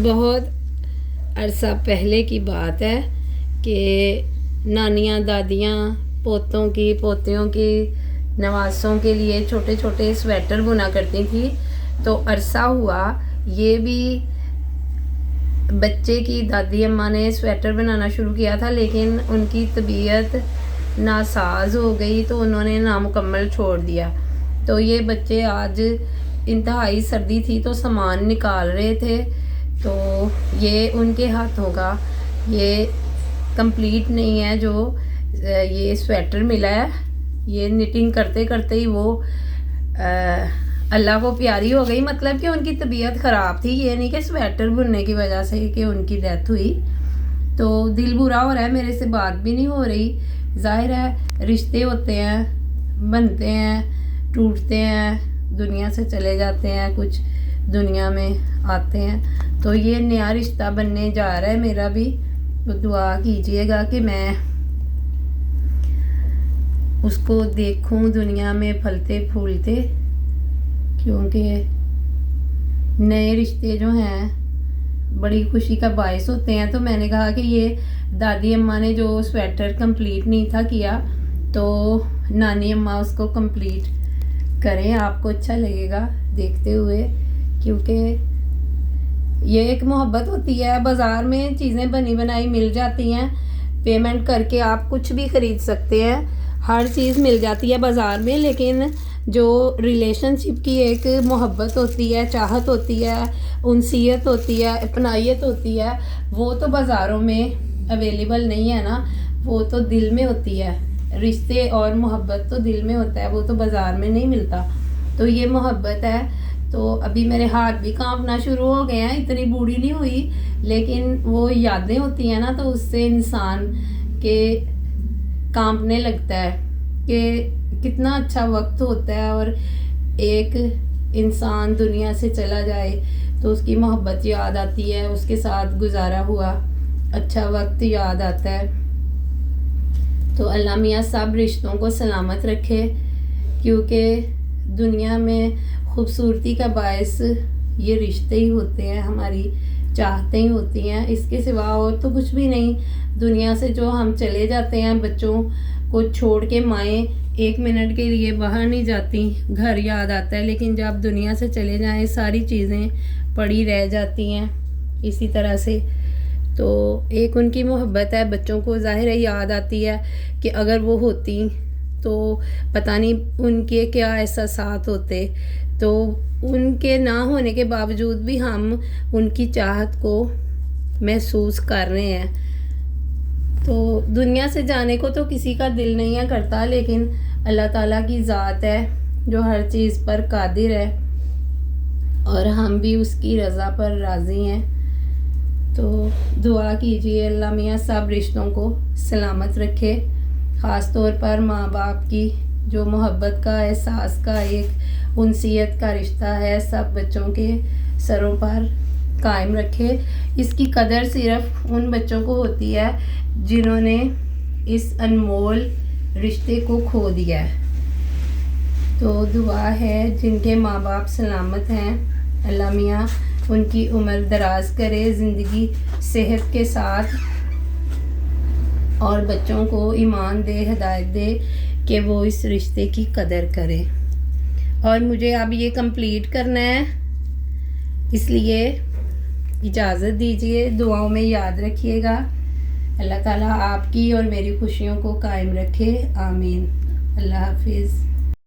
بہت عرصہ پہلے کی بات ہے کہ نانیاں دادیاں پوتوں کی پوتیوں کی نواسوں کے لیے چھوٹے چھوٹے سویٹر بنا کرتی تھیں. تو عرصہ ہوا یہ بھی بچے کی دادی اماں نے سویٹر بنانا شروع کیا تھا، لیکن ان کی طبیعت ناساز ہو گئی تو انہوں نے نامکمل چھوڑ دیا. تو یہ بچے آج انتہائی سردی تھی تو سامان نکال رہے تھے، تو یہ ان کے ہاتھوں کا یہ کمپلیٹ نہیں ہے جو یہ سویٹر ملا ہے. یہ نیٹنگ کرتے کرتے ہی وہ اللہ کو پیاری ہو گئی، مطلب کہ ان کی طبیعت خراب تھی، یہ نہیں کہ سویٹر بننے کی وجہ سے کہ ان کی ڈیتھ ہوئی. تو دل برا ہو رہا ہے، میرے سے بات بھی نہیں ہو رہی. ظاہر ہے رشتے ہوتے ہیں، بنتے ہیں، ٹوٹتے ہیں، دنیا سے چلے جاتے ہیں، کچھ دنیا میں آتے ہیں. تو یہ نیا رشتہ بننے جا رہا ہے میرا بھی. تو دعا کیجئے گا کہ میں اس کو دیکھوں دنیا میں پھلتے پھولتے، کیونکہ نئے رشتے جو ہیں بڑی خوشی کا باعث ہوتے ہیں. تو میں نے کہا کہ یہ دادی اماں نے جو سویٹر کمپلیٹ نہیں تھا کیا تو نانی اماں اس کو کمپلیٹ کریں، آپ کو اچھا لگے گا دیکھتے ہوئے. کیونکہ یہ ایک محبت ہوتی ہے. بازار میں چیزیں بنی بنائی مل جاتی ہیں، پیمنٹ کر کے آپ کچھ بھی خرید سکتے ہیں، ہر چیز مل جاتی ہے بازار میں، لیکن جو ریلیشن شپ کی ایک محبت ہوتی ہے، چاہت ہوتی ہے، انسیت ہوتی ہے، اپنائیت ہوتی ہے، وہ تو بازاروں میں اویلیبل نہیں ہے نا، وہ تو دل میں ہوتی ہے. رشتے اور محبت تو دل میں ہوتا ہے، وہ تو بازار میں نہیں ملتا. تو یہ محبت ہے. تو ابھی میرے ہاتھ بھی کانپنا شروع ہو گئے ہیں، اتنی بوڑھی نہیں ہوئی، لیکن وہ یادیں ہوتی ہیں نا تو اس سے انسان کے کانپنے لگتا ہے کہ کتنا اچھا وقت ہوتا ہے، اور ایک انسان دنیا سے چلا جائے تو اس کی محبت یاد آتی ہے، اس کے ساتھ گزارا ہوا اچھا وقت یاد آتا ہے. تو اللہ میاں سب رشتوں کو سلامت رکھے، کیونکہ دنیا میں خوبصورتی کا باعث یہ رشتے ہی ہوتے ہیں، ہماری چاہتے ہی ہوتی ہیں، اس کے سوا اور تو کچھ بھی نہیں. دنیا سے جو ہم چلے جاتے ہیں، بچوں کو چھوڑ کے مائیں ایک منٹ کے لیے باہر نہیں جاتی، گھر یاد آتا ہے، لیکن جب دنیا سے چلے جائیں ساری چیزیں پڑی رہ جاتی ہیں اسی طرح سے. تو ایک ان کی محبت ہے، بچوں کو ظاہر ہے یاد آتی ہے کہ اگر وہ ہوتی تو پتہ نہیں ان کے کیا احساسات ہوتے. تو ان کے نہ ہونے کے باوجود بھی ہم ان کی چاہت کو محسوس کر رہے ہیں. تو دنیا سے جانے کو تو کسی کا دل نہیں ہے کرتا، لیکن اللہ تعالیٰ کی ذات ہے جو ہر چیز پر قادر ہے، اور ہم بھی اس کی رضا پر راضی ہیں. تو دعا کیجئے اللہ میاں سب رشتوں کو سلامت رکھے، خاص طور پر ماں باپ کی جو محبت کا احساس کا ایک انسیت کا رشتہ ہے سب بچوں کے سروں پر قائم رکھے. اس کی قدر صرف ان بچوں کو ہوتی ہے جنہوں نے اس انمول رشتے کو کھو دیا ہے. تو دعا ہے جن کے ماں باپ سلامت ہیں اللہ میاں ان کی عمر دراز کرے، زندگی صحت کے ساتھ، اور بچوں کو ایمان دے، ہدایت دے کہ وہ اس رشتے کی قدر کریں. اور مجھے اب یہ کمپلیٹ کرنا ہے، اس لیے اجازت دیجیے. دعاؤں میں یاد رکھیے گا. اللہ تعالیٰ آپ کی اور میری خوشیوں کو قائم رکھے. آمین. اللہ حافظ.